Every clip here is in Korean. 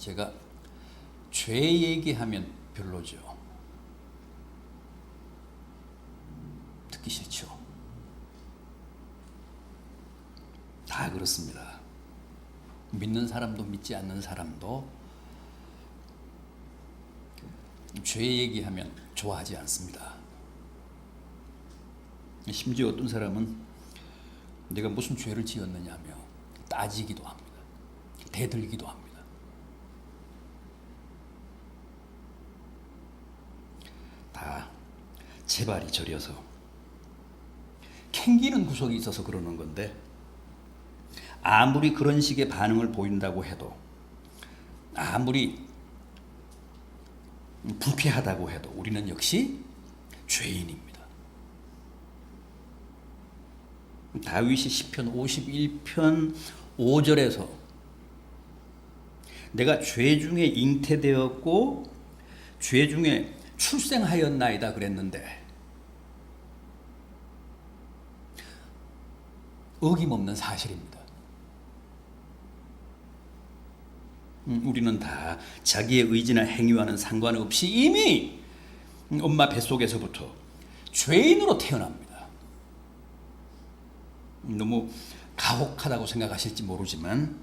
제가 죄 얘기하면 별로죠. 듣기 싫죠. 다 그렇습니다. 믿는 사람도 믿지 않는 사람도 죄 얘기하면 좋아하지 않습니다. 심지어 어떤 사람은 내가 무슨 죄를 지었느냐며 따지기도 합니다. 대들기도 합니다. 다 제 발이 저려서 캥기는 구석이 있어서 그러는 건데, 아무리 그런 식의 반응을 보인다고 해도, 아무리 불쾌하다고 해도 우리는 역시 죄인입니다. 다윗이 시편 51편 5절에서 내가 죄 중에 잉태되었고 죄 중에 출생하였나이다 그랬는데, 어김없는 사실입니다. 우리는 다 자기의 의지나 행위와는 상관없이 이미 엄마 뱃속에서부터 죄인으로 태어납니다. 너무 가혹하다고 생각하실지 모르지만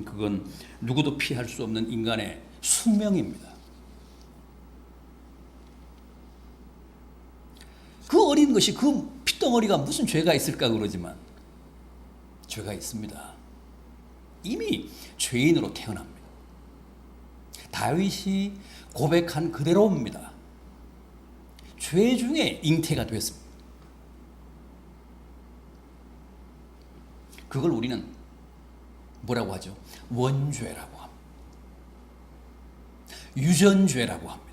그건 누구도 피할 수 없는 인간의 숙명입니다. 그 어린 것이, 그 핏덩어리가 무슨 죄가 있을까 그러지만 죄가 있습니다. 이미 죄인으로 태어납니다. 다윗이 고백한 그대로입니다. 죄 중에 잉태가 됐습니다. 그걸 우리는 뭐라고 하죠? 원죄라고 합니다. 유전죄라고 합니다.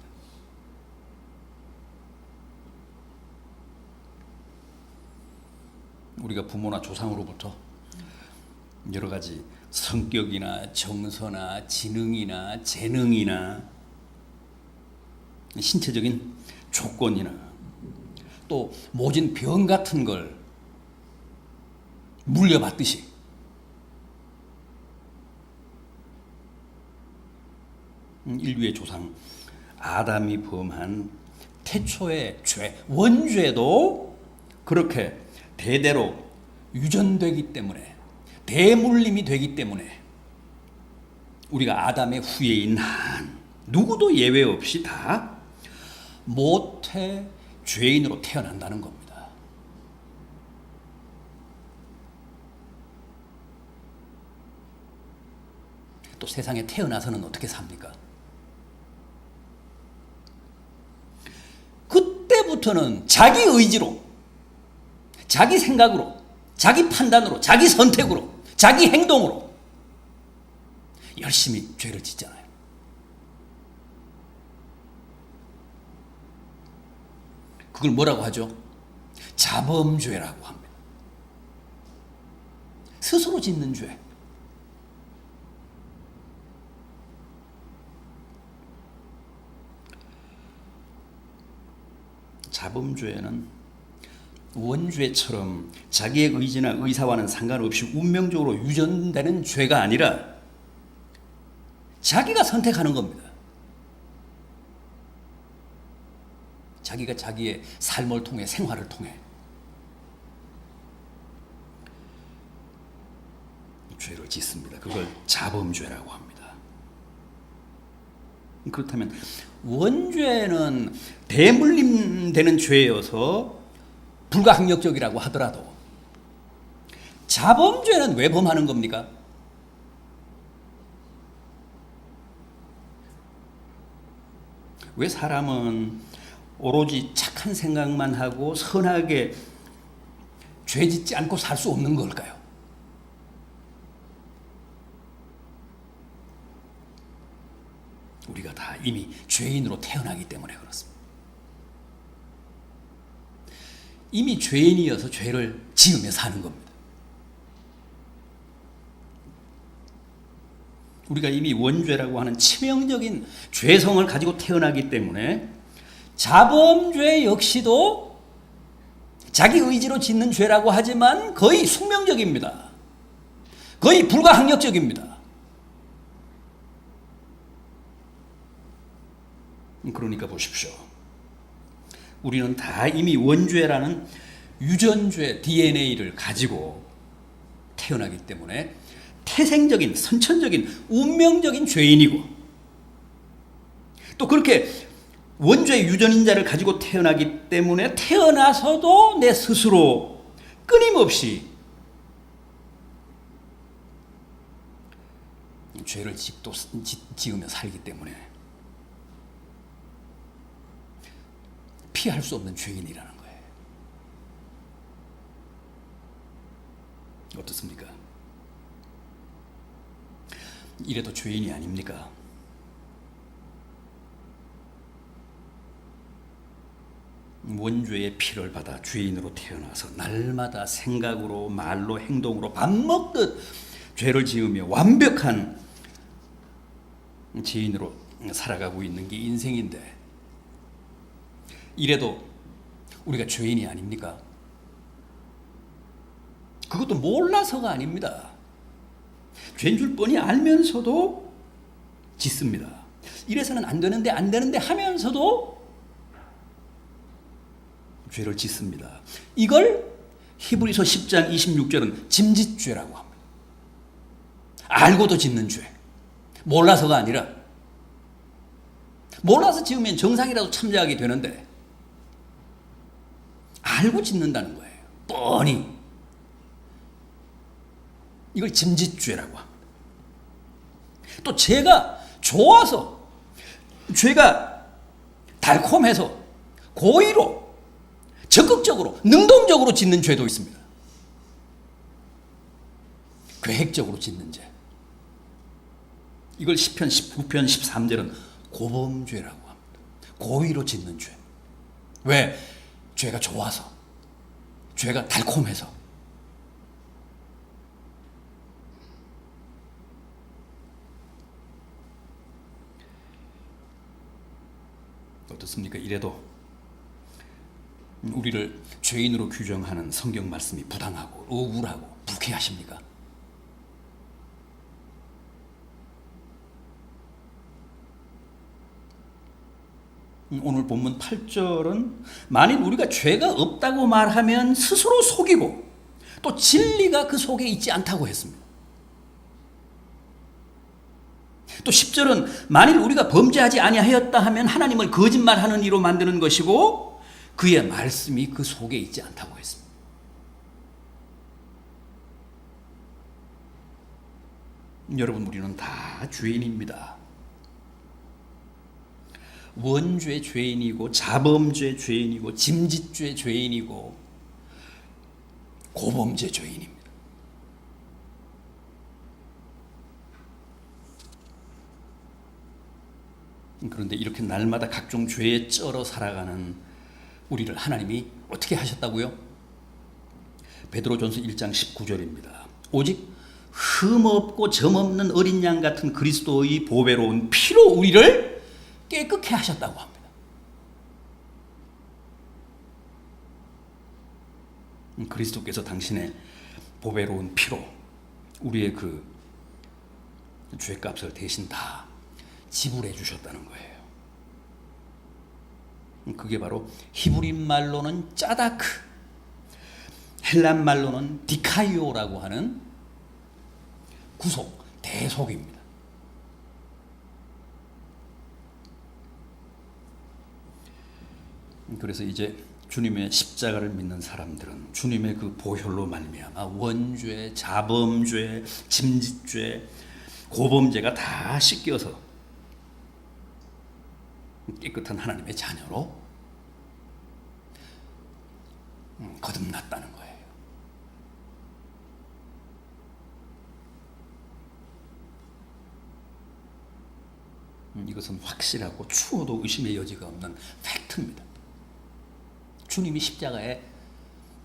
우리가 부모나 조상으로부터 여러 가지 성격이나 정서나 지능이나 재능이나 신체적인 조건이나 또 모진 병 같은 걸 물려받듯이 인류의 조상 아담이 범한 태초의 죄, 원죄도 그렇게 대대로 유전되기 때문에, 대물림이 되기 때문에 우리가 아담의 후예인 한 누구도 예외 없이 다 모태 죄인으로 태어난다는 겁니다. 또 세상에 태어나서는 어떻게 삽니까? 그때부터는 자기 의지로, 자기 생각으로, 자기 판단으로, 자기 선택으로, 자기 행동으로 열심히 죄를 짓잖아요. 그걸 뭐라고 하죠? 자범죄라고 합니다. 스스로 짓는 죄. 자범죄는 원죄처럼 자기의 의지나 의사와는 상관없이 운명적으로 유전되는 죄가 아니라 자기가 선택하는 겁니다. 자기가 자기의 삶을 통해, 생활을 통해 죄를 짓습니다. 그걸 자범죄라고 합니다. 그렇다면 원죄는 대물림되는 죄여서 불가항력적이라고 하더라도 자범죄는 왜 범하는 겁니까? 왜 사람은 오로지 착한 생각만 하고 선하게 죄 짓지 않고 살 수 없는 걸까요? 우리가 다 이미 죄인으로 태어나기 때문에 그렇습니다. 이미 죄인이어서 죄를 지으며 사는 겁니다. 우리가 이미 원죄라고 하는 치명적인 죄성을 가지고 태어나기 때문에 자범죄 역시도 자기 의지로 짓는 죄라고 하지만 거의 숙명적입니다. 거의 불가항력적입니다. 그러니까 보십시오. 우리는 다 이미 원죄라는 유전죄 DNA를 가지고 태어나기 때문에 태생적인, 선천적인, 운명적인 죄인이고, 또 그렇게 원죄 유전인자를 가지고 태어나기 때문에 태어나서도 내 스스로 끊임없이 죄를 지으며 살기 때문에 피할 수 없는 죄인이라는 거예요. 어떻습니까? 이래도 죄인이 아닙니까? 원죄의 피를 받아 죄인으로 태어나서 날마다 생각으로 말로 행동으로 밥 먹듯 죄를 지으며 완벽한 죄인으로 살아가고 있는 게 인생인데, 이래도 우리가 죄인이 아닙니까? 그것도 몰라서가 아닙니다. 죄인 줄 뻔히 알면서도 짓습니다. 이래서는 안 되는데 하면서도 죄를 짓습니다. 이걸 히브리서 10장 26절은 짐짓죄라고 합니다. 알고도 짓는 죄. 몰라서가 아니라, 몰라서 지으면 정상이라도 참작하게 되는데 알고 짓는다는 거예요. 뻔히. 이걸 짐짓죄라고 합니다. 또 죄가 좋아서, 죄가 달콤해서 고의로, 적극적으로, 능동적으로 짓는 죄도 있습니다. 계획적으로 짓는 죄. 이걸 시편 19편 13절은 고범죄라고 합니다. 고의로 짓는 죄. 왜? 죄가 좋아서, 죄가 달콤해서. 어떻습니까? 이래도 우리를 죄인으로 규정하는 성경 말씀이 부당하고 억울하고 불쾌하십니까? 오늘 본문 8절은 만일 우리가 죄가 없다고 말하면 스스로 속이고 또 진리가 그 속에 있지 않다고 했습니다. 또 10절은 만일 우리가 범죄하지 아니하였다 하면 하나님을 거짓말하는 이로 만드는 것이고 그의 말씀이 그 속에 있지 않다고 했습니다. 여러분, 우리는 다 죄인입니다. 원죄 죄인이고 자범죄 죄인이고 짐짓죄 죄인이고 고범죄 죄인입니다. 그런데 이렇게 날마다 각종 죄에 쩔어 살아가는 우리를 하나님이 어떻게 하셨다고요? 베드로전서 1장 19절입니다. 오직 흠없고 점없는 어린 양 같은 그리스도의 보배로운 피로 우리를 깨끗게 하셨다고 합니다. 그리스도께서 당신의 보배로운 피로 우리의 그 죄값을 대신 다 지불해 주셨다는 거예요. 그게 바로 히브리 말로는 짜다크, 헬란 말로는 디카이오라고 하는 구속, 대속입니다. 그래서 이제 주님의 십자가를 믿는 사람들은 주님의 그 보혈로 말미암아 원죄, 자범죄, 짐짓죄, 고범죄가 다 씻겨서 깨끗한 하나님의 자녀로 거듭났다는 거예요. 이것은 확실하고 추호도 의심의 여지가 없는 팩트입니다. 주님이 십자가에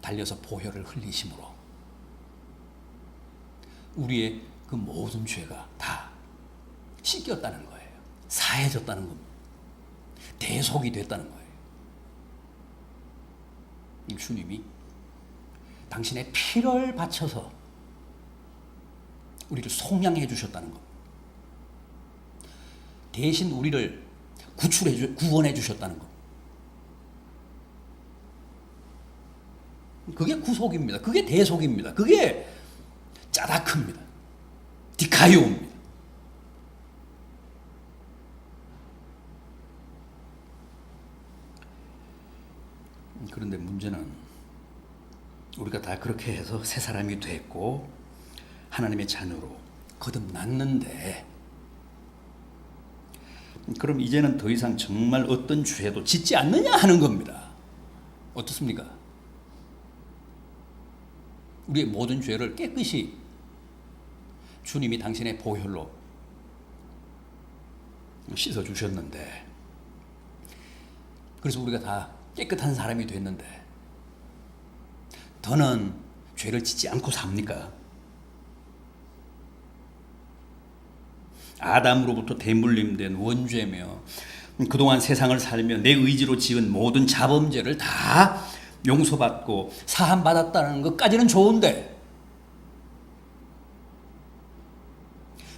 달려서 보혈을 흘리심으로 우리의 그 모든 죄가 다 씻겼다는 거예요. 사해졌다는 겁니다. 대속이 됐다는 거예요. 주님이 당신의 피를 바쳐서 우리를 속량해 주셨다는 겁니다. 대신 우리를 구원해 주셨다는 것. 그게 구속입니다. 그게 대속입니다. 그게 짜다크입니다. 디카이오입니다. 그런데 문제는 우리가 다 그렇게 해서 새 사람이 됐고 하나님의 자녀로 거듭났는데, 그럼 이제는 더 이상 정말 어떤 죄도 짓지 않느냐 하는 겁니다. 어떻습니까? 우리의 모든 죄를 깨끗이 주님이 당신의 보혈로 씻어주셨는데, 그래서 우리가 다 깨끗한 사람이 됐는데 더는 죄를 짓지 않고 삽니까? 아담으로부터 대물림된 원죄며 그동안 세상을 살며 내 의지로 지은 모든 자범죄를 다 용서받고 사함받았다는 것까지는 좋은데,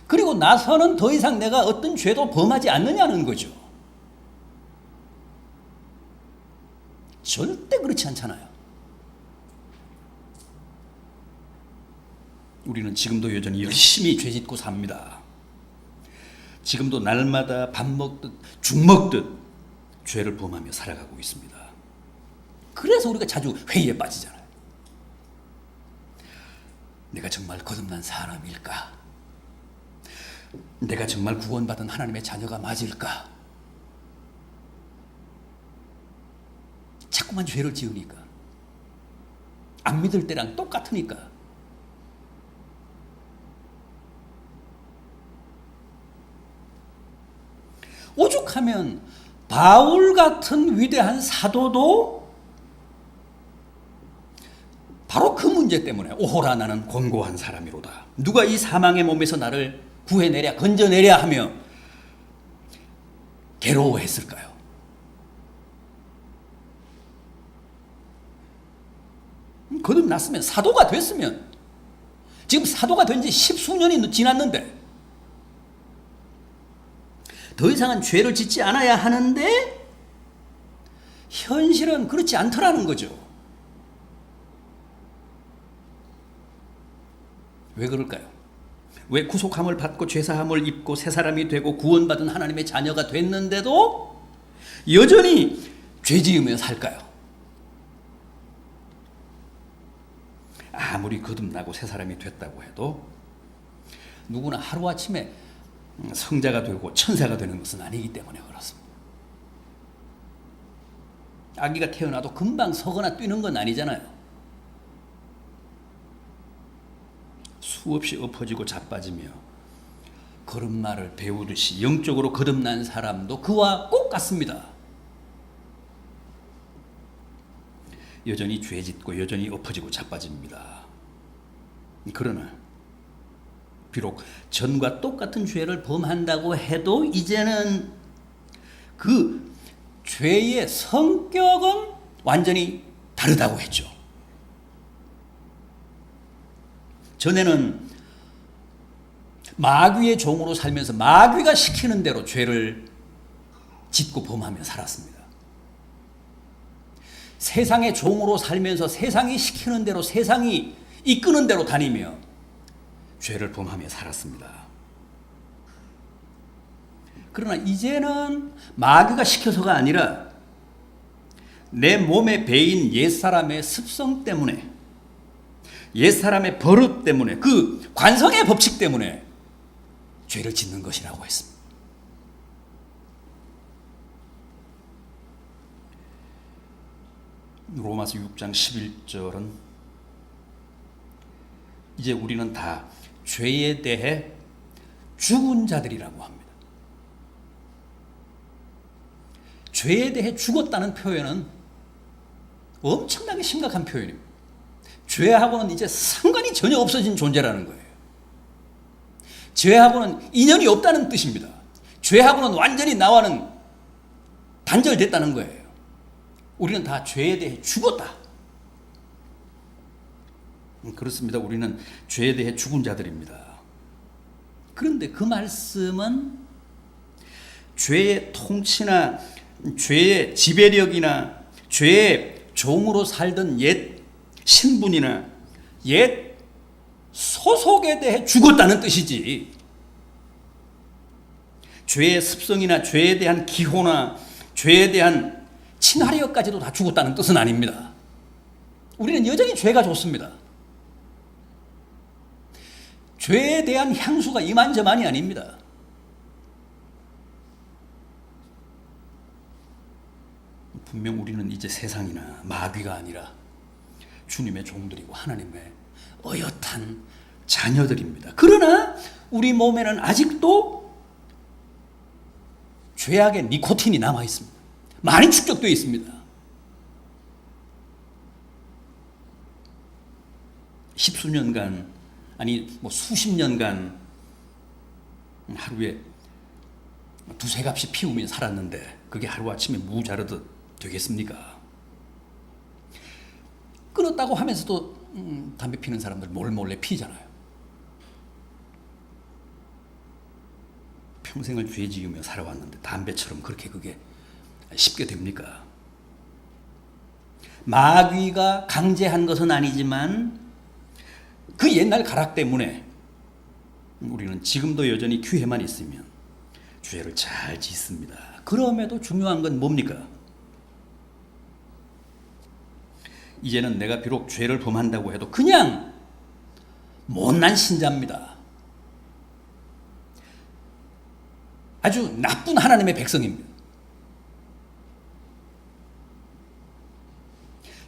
그리고 나서는 더 이상 내가 어떤 죄도 범하지 않느냐는 거죠. 절대 그렇지 않잖아요. 우리는 지금도 여전히 열심히 죄 짓고 삽니다. 지금도 날마다 밥 먹듯 죽 먹듯 죄를 범하며 살아가고 있습니다. 그래서 우리가 자주 회의에 빠지잖아요. 내가 정말 거듭난 사람일까? 내가 정말 구원받은 하나님의 자녀가 맞을까? 자꾸만 죄를 지으니까, 안 믿을 때랑 똑같으니까. 오죽하면 바울 같은 위대한 사도도 바로 그 문제 때문에 오호라 나는 곤고한 사람이로다, 누가 이 사망의 몸에서 나를 구해내랴 건져내랴 하며 괴로워했을까요? 거듭났으면, 사도가 됐으면, 지금 사도가 된 지 십수년이 지났는데 더 이상은 죄를 짓지 않아야 하는데 현실은 그렇지 않더라는 거죠. 왜 그럴까요? 왜 구속함을 받고 죄사함을 입고 새 사람이 되고 구원받은 하나님의 자녀가 됐는데도 여전히 죄 지으며 살까요? 아무리 거듭나고 새 사람이 됐다고 해도 누구나 하루아침에 성자가 되고 천사가 되는 것은 아니기 때문에 그렇습니다. 아기가 태어나도 금방 서거나 뛰는 건 아니잖아요. 수없이 엎어지고 자빠지며 걸음마를 배우듯이 영적으로 거듭난 사람도 그와 꼭 같습니다. 여전히 죄짓고 여전히 엎어지고 자빠집니다. 그러나 비록 전과 똑같은 죄를 범한다고 해도 이제는 그 죄의 성격은 완전히 다르다고 했죠. 전에는 마귀의 종으로 살면서 마귀가 시키는 대로 죄를 짓고 범하며 살았습니다. 세상의 종으로 살면서 세상이 시키는 대로, 세상이 이끄는 대로 다니며 죄를 범하며 살았습니다. 그러나 이제는 마귀가 시켜서가 아니라 내 몸에 배인 옛사람의 습성 때문에, 옛사람의 버릇 때문에, 그 관성의 법칙 때문에 죄를 짓는 것이라고 했습니다. 로마서 6장 11절은 이제 우리는 다 죄에 대해 죽은 자들이라고 합니다. 죄에 대해 죽었다는 표현은 엄청나게 심각한 표현입니다. 죄하고는 이제 상관이 전혀 없어진 존재라는 거예요. 죄하고는 인연이 없다는 뜻입니다. 죄하고는 완전히 나와는 단절됐다는 거예요. 우리는 다 죄에 대해 죽었다. 그렇습니다. 우리는 죄에 대해 죽은 자들입니다. 그런데 그 말씀은 죄의 통치나 죄의 지배력이나 죄의 종으로 살던 옛 신분이나 옛 소속에 대해 죽었다는 뜻이지, 죄의 습성이나 죄에 대한 기호나 죄에 대한 친화력까지도 다 죽었다는 뜻은 아닙니다. 우리는 여전히 죄가 좋습니다. 죄에 대한 향수가 이만저만이 아닙니다. 분명 우리는 이제 세상이나 마귀가 아니라 주님의 종들이고 하나님의 어엿한 자녀들입니다. 그러나 우리 몸에는 아직도 죄악의 니코틴이 남아 있습니다. 많이 축적되어 있습니다. 십수년간, 아니 수십 년간 하루에 두세 갑씩 피우며 살았는데 그게 하루아침에 무자르듯 되겠습니까? 끊었다고 하면서도 담배 피는 사람들 몰래 피잖아요. 평생을 죄 지으며 살아왔는데 담배처럼 그렇게 그게 쉽게 됩니까? 마귀가 강제한 것은 아니지만 그 옛날 가락 때문에 우리는 지금도 여전히 귀에만 있으면 죄를 잘 짓습니다. 그럼에도 중요한 건 뭡니까? 이제는 내가 비록 죄를 범한다고 해도 그냥 못난 신자입니다. 아주 나쁜 하나님의 백성입니다.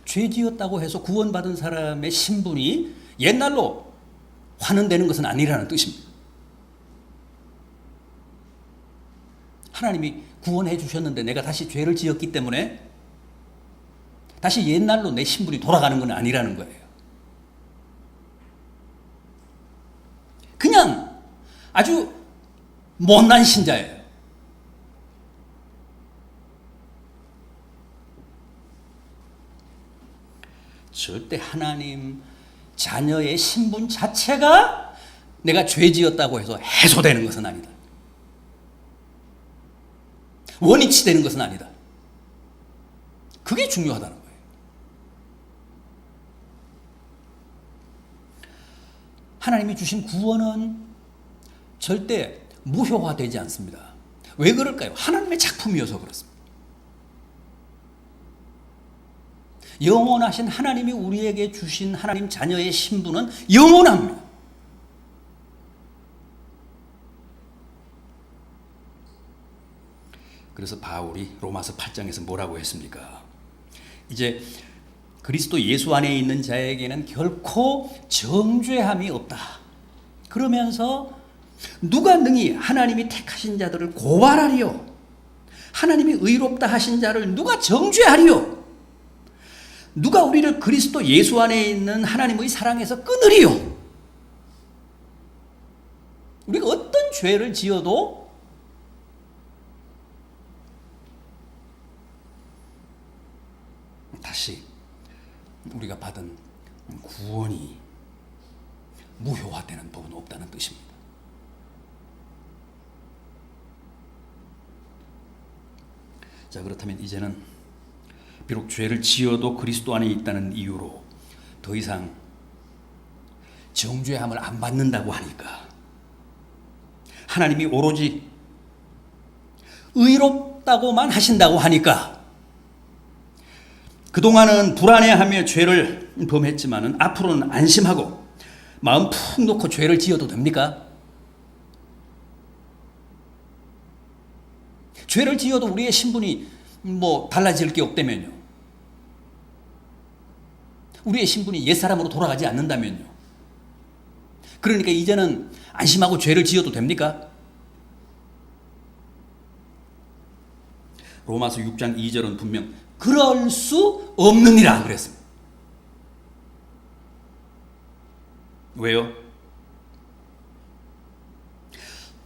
죄 지었다고 해서 구원받은 사람의 신분이 옛날로 환원되는 것은 아니라는 뜻입니다. 하나님이 구원해 주셨는데 내가 다시 죄를 지었기 때문에 다시 옛날로 내 신분이 돌아가는 건 아니라는 거예요. 그냥 아주 못난 신자예요. 절대 하나님 자녀의 신분 자체가 내가 죄 지었다고 해서 해소되는 것은 아니다. 원위치 되는 것은 아니다. 그게 중요하다는 거예요. 하나님이 주신 구원은 절대 무효화되지 않습니다. 왜 그럴까요? 하나님의 작품이어서 그렇습니다. 영원하신 하나님이 우리에게 주신 하나님 자녀의 신분은 영원합니다. 그래서 바울이 로마서 8장에서 뭐라고 했습니까? 이제 그리스도 예수 안에 있는 자에게는 결코 정죄함이 없다. 그러면서 누가 능히 하나님이 택하신 자들을 고발하리요? 하나님이 의롭다 하신 자를 누가 정죄하리요? 누가 우리를 그리스도 예수 안에 있는 하나님의 사랑에서 끊으리요? 우리가 어떤 죄를 지어도 다시 우리가 받은 구원이 무효화되는 법은 없다는 뜻입니다. 자, 그렇다면 이제는 비록 죄를 지어도 그리스도 안에 있다는 이유로 더 이상 정죄함을 안 받는다고 하니까, 하나님이 오로지 의롭다고만 하신다고 하니까, 그동안은 불안해하며 죄를 범했지만은 앞으로는 안심하고 마음 푹 놓고 죄를 지어도 됩니까? 죄를 지어도 우리의 신분이 달라질 게 없다면요. 우리의 신분이 옛사람으로 돌아가지 않는다면요. 그러니까 이제는 안심하고 죄를 지어도 됩니까? 로마서 6장 2절은 분명 그럴 수 없느니라 그랬습니다. 왜요?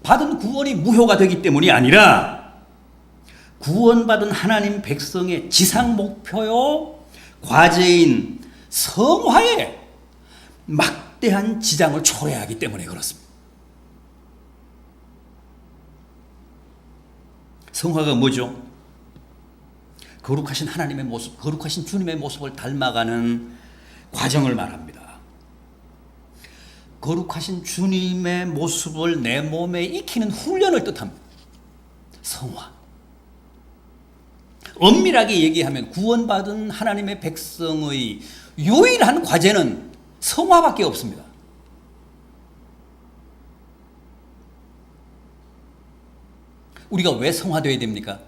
받은 구원이 무효가 되기 때문이 아니라 구원받은 하나님 백성의 지상 목표요 과제인 성화에 막대한 지장을 초래하기 때문에 그렇습니다. 성화가 뭐죠? 거룩하신 하나님의 모습, 거룩하신 주님의 모습을 닮아가는 과정을 말합니다. 거룩하신 주님의 모습을 내 몸에 익히는 훈련을 뜻합니다. 성화. 엄밀하게 얘기하면 구원받은 하나님의 백성의 유일한 과제는 성화밖에 없습니다. 우리가 왜 성화되어야 됩니까?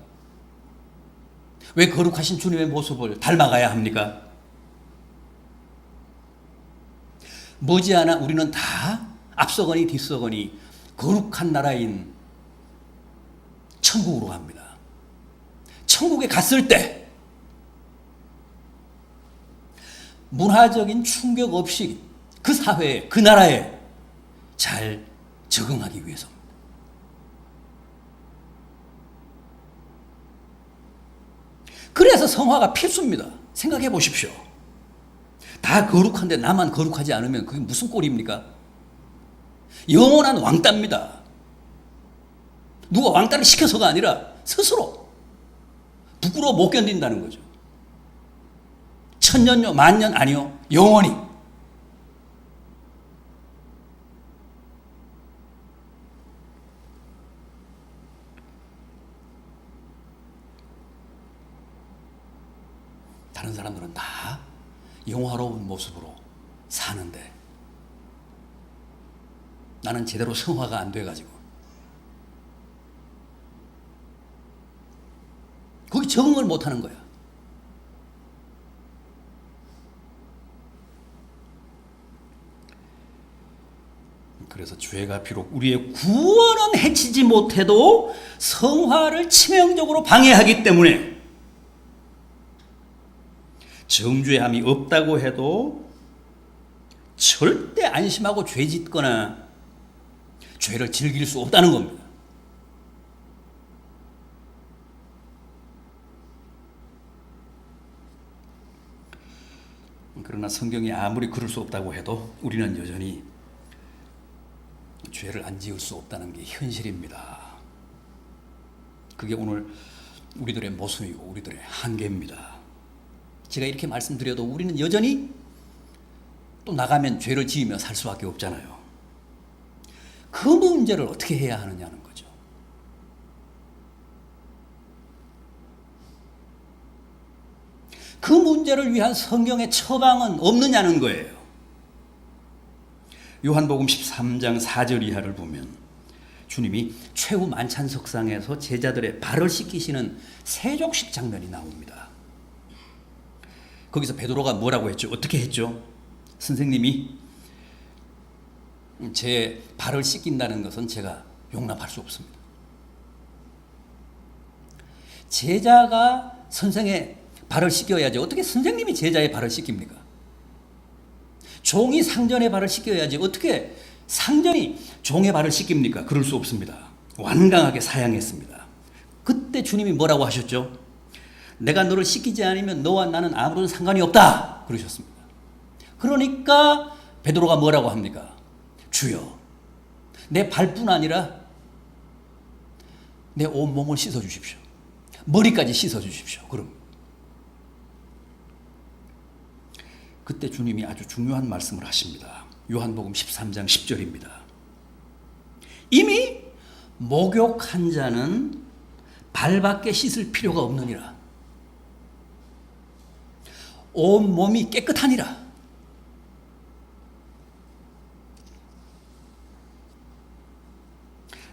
왜 거룩하신 주님의 모습을 닮아가야 합니까? 머지않아 우리는 다 앞서거니 뒤서거니 거룩한 나라인 천국으로 갑니다. 천국에 갔을 때 문화적인 충격 없이 그 사회에, 그 나라에 잘 적응하기 위해서입니다. 그래서 성화가 필수입니다. 생각해 보십시오. 다 거룩한데 나만 거룩하지 않으면 그게 무슨 꼴입니까? 영원한 왕따입니다. 누가 왕따를 시켜서가 아니라 스스로 부끄러워 못 견딘다는 거죠. 천년요, 만년 아니요, 영원히. 다른 사람들은 다 영화로운 모습으로 사는데 나는 제대로 성화가 안 돼가지고 거기 적응을 못하는 거야. 그래서 죄가 비록 우리의 구원은 해치지 못해도 성화를 치명적으로 방해하기 때문에 정죄함이 없다고 해도 절대 안심하고 죄 짓거나 죄를 즐길 수 없다는 겁니다. 그러나 성경이 아무리 그럴 수 없다고 해도 우리는 여전히 죄를 안 지을 수 없다는 게 현실입니다. 그게 오늘 우리들의 모습이고 우리들의 한계입니다. 제가 이렇게 말씀드려도 우리는 여전히 또 나가면 죄를 지으며 살 수밖에 없잖아요. 그 문제를 어떻게 해야 하느냐는 거죠. 그 문제를 위한 성경의 처방은 없느냐는 거예요. 요한복음 13장 4절 이하를 보면 주님이 최후 만찬석상에서 제자들의 발을 씻기시는 세족식 장면이 나옵니다. 거기서 베드로가 뭐라고 했죠? 어떻게 했죠? 선생님이 제 발을 씻긴다는 것은 제가 용납할 수 없습니다. 제자가 선생의 발을 씻겨야지 어떻게 선생님이 제자의 발을 씻깁니까? 종이 상전의 발을 씻겨야지 어떻게 상전이 종의 발을 씻깁니까? 그럴 수 없습니다. 완강하게 사양했습니다. 그때 주님이 뭐라고 하셨죠? 내가 너를 씻기지 않으면 너와 나는 아무런 상관이 없다 그러셨습니다. 그러니까 베드로가 뭐라고 합니까? 주여, 내 발뿐 아니라 내 온몸을 씻어주십시오. 머리까지 씻어주십시오. 그럼 그때 주님이 아주 중요한 말씀을 하십니다. 요한복음 13장 10절입니다. 이미 목욕한 자는 발밖에 씻을 필요가 없느니라. 온 몸이 깨끗하니라.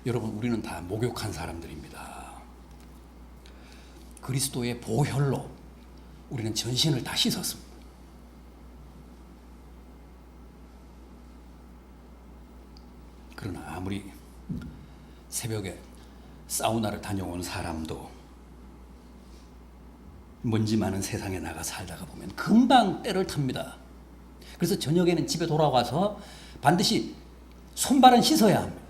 여러분, 우리는 다 목욕한 사람들입니다. 그리스도의 보혈로 우리는 전신을 다 씻었습니다. 그러나 아무리 새벽에 사우나를 다녀온 사람도 먼지 많은 세상에 나가 살다가 보면 금방 때를 탑니다. 그래서 저녁에는 집에 돌아와서 반드시 손발은 씻어야 합니다.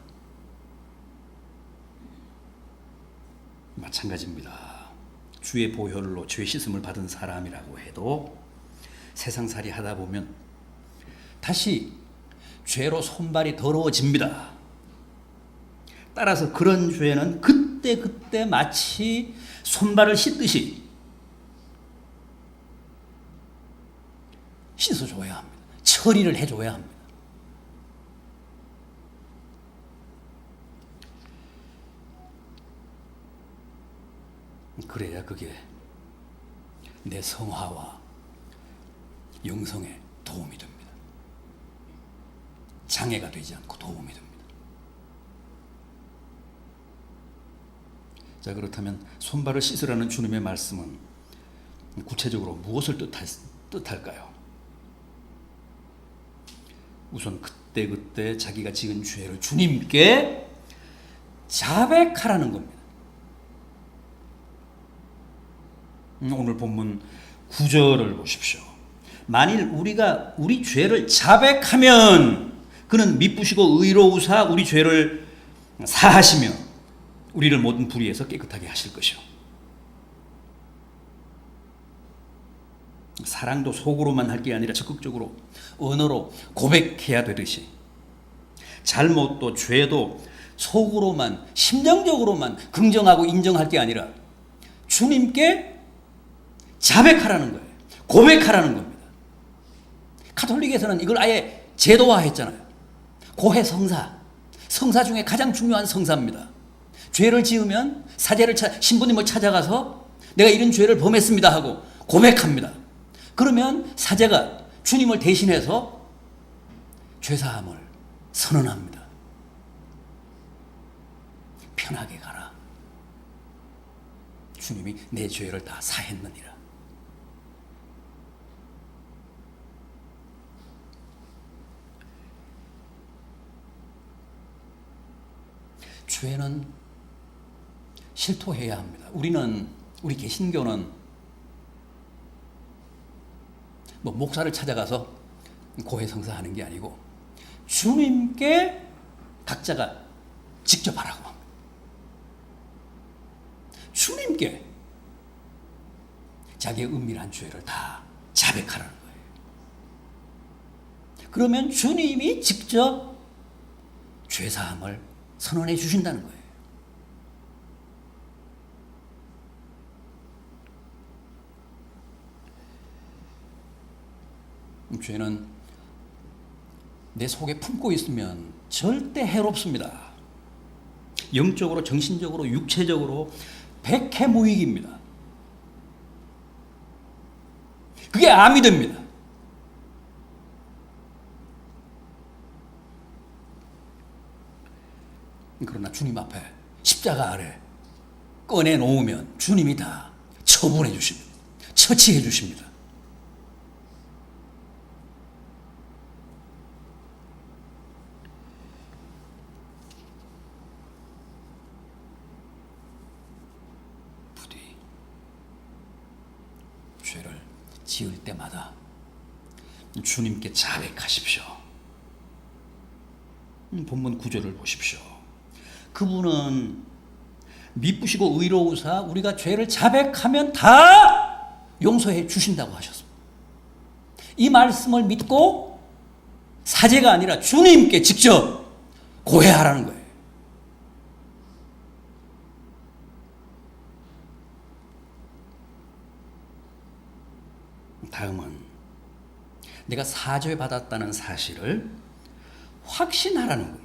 마찬가지입니다. 주의 보혈로 죄 씻음을 받은 사람이라고 해도 세상살이 하다 보면 다시 죄로 손발이 더러워집니다. 따라서 그런 죄는 그때 마치 손발을 씻듯이 씻어줘야 합니다. 처리를 해줘야 합니다. 그래야 그게 내 성화와 영성에 도움이 됩니다. 장애가 되지 않고 도움이 됩니다. 자, 그렇다면 손발을 씻으라는 주님의 말씀은 구체적으로 무엇을 뜻할까요? 우선 그때 자기가 지은 죄를 주님께 자백하라는 겁니다. 오늘 본문 9절을 보십시오. 만일 우리가 우리 죄를 자백하면 그는 미쁘시고 의로우사 우리 죄를 사하시며 우리를 모든 불의에서 깨끗하게 하실 것이요. 사랑도 속으로만 할 게 아니라 적극적으로 언어로 고백해야 되듯이 잘못도 죄도 속으로만 심정적으로만 긍정하고 인정할 게 아니라 주님께 자백하라는 거예요. 고백하라는 겁니다. 카톨릭에서는 이걸 아예 제도화했잖아요. 고해 성사. 성사 중에 가장 중요한 성사입니다. 죄를 지으면 사제를 신부님을 찾아가서 내가 이런 죄를 범했습니다 하고 고백합니다. 그러면 사제가 주님을 대신해서 죄사함을 선언합니다. 편하게 가라. 주님이 내 죄를 다 사했느니라. 죄는 실토해야 합니다. 우리 개신교는 목사를 찾아가서 고해성사하는 게 아니고 주님께 각자가 직접 하라고 합니다. 주님께 자기의 은밀한 죄를 다 자백하라는 거예요. 그러면 주님이 직접 죄사함을 선언해 주신다는 거예요. 죄는 내 속에 품고 있으면 절대 해롭습니다. 영적으로, 정신적으로, 육체적으로 백해무익입니다. 그게 암이 됩니다. 그러나 주님 앞에 십자가 아래 꺼내놓으면 주님이 다 처분해 주십니다. 처치해 주십니다. 부디 죄를 지을 때마다 주님께 자백하십시오. 본문 9절을 보십시오. 그분은 미쁘시고 의로우사 우리가 죄를 자백하면 다 용서해 주신다고 하셨습니다. 이 말씀을 믿고 사제가 아니라 주님께 직접 고해하라는 거예요. 다음은 내가 사죄받았다는 사실을 확신하라는 겁니다.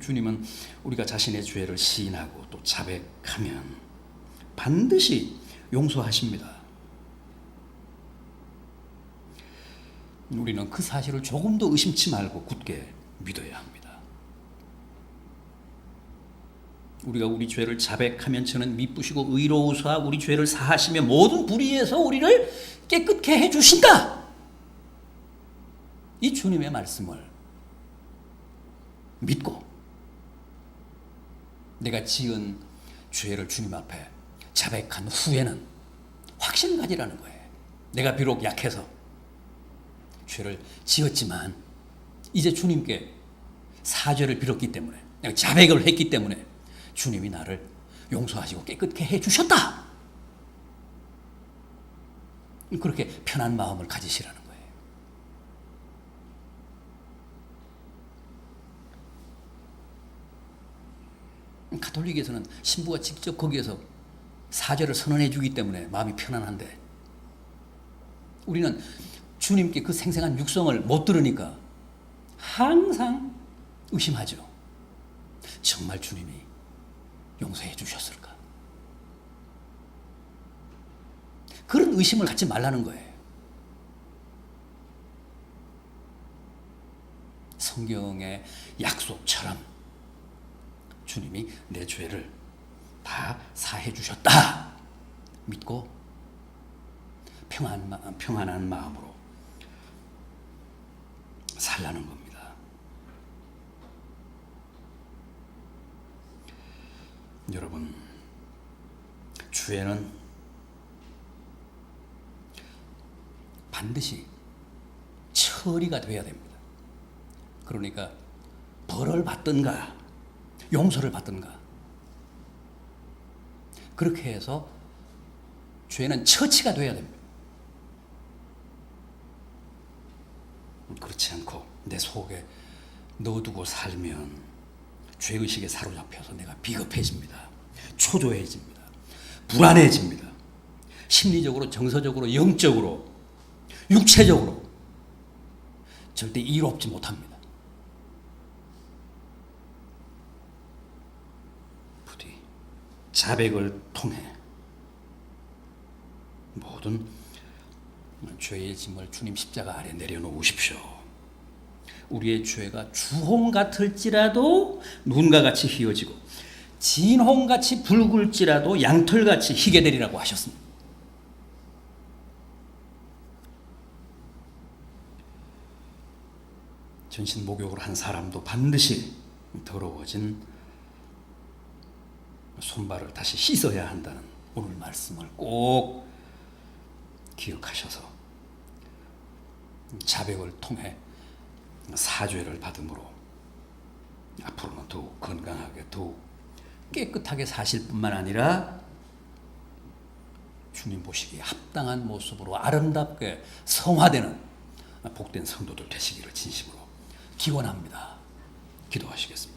주님은 우리가 자신의 죄를 시인하고 또 자백하면 반드시 용서하십니다. 우리는 그 사실을 조금도 의심치 말고 굳게 믿어야 합니다. 우리가 우리 죄를 자백하면 저는 미쁘시고 의로우사 우리 죄를 사하시며 모든 불의에서 우리를 깨끗게 해주신다. 이 주님의 말씀을 믿고 내가 지은 죄를 주님 앞에 자백한 후에는 확신 가지라는 거예요. 내가 비록 약해서 죄를 지었지만 이제 주님께 사죄를 빌었기 때문에 내가 자백을 했기 때문에 주님이 나를 용서하시고 깨끗게 해주셨다. 그렇게 편한 마음을 가지시라는 거예요. 가톨릭에서는 신부가 직접 거기에서 사죄를 선언해 주기 때문에 마음이 편안한데, 우리는 주님께 그 생생한 육성을 못 들으니까 항상 의심하죠. 정말 주님이 용서해 주셨을까? 그런 의심을 갖지 말라는 거예요. 성경의 약속처럼 주님이 내 죄를 다 사해 주셨다 믿고 평안한 마음으로 살라는 겁니다. 여러분, 죄는 반드시 처리가 돼야 됩니다. 그러니까 벌을 받든가 용서를 받든가, 그렇게 해서 죄는 처치가 돼야 됩니다. 그렇지 않고 내 속에 넣어두고 살면 죄의식에 사로잡혀서 내가 비겁해집니다. 초조해집니다. 불안해집니다. 심리적으로, 정서적으로, 영적으로, 육체적으로 절대 이롭지 못합니다. 부디 자백을 통해 모든 죄의 짐을 주님 십자가 아래 내려놓으십시오. 우리의 죄가 주홍 같을지라도 눈과 같이 희어지고 진홍같이 붉을지라도 양털같이 희게 되리라고 하셨습니다. 전신 목욕을 한 사람도 반드시 더러워진 손발을 다시 씻어야 한다는 오늘 말씀을 꼭 기억하셔서 자백을 통해 사죄를 받음으로 앞으로는 더욱 건강하게, 더욱 깨끗하게 사실 뿐만 아니라 주님 보시기에 합당한 모습으로 아름답게 성화되는 복된 성도들 되시기를 진심으로 기원합니다. 기도하시겠습니다.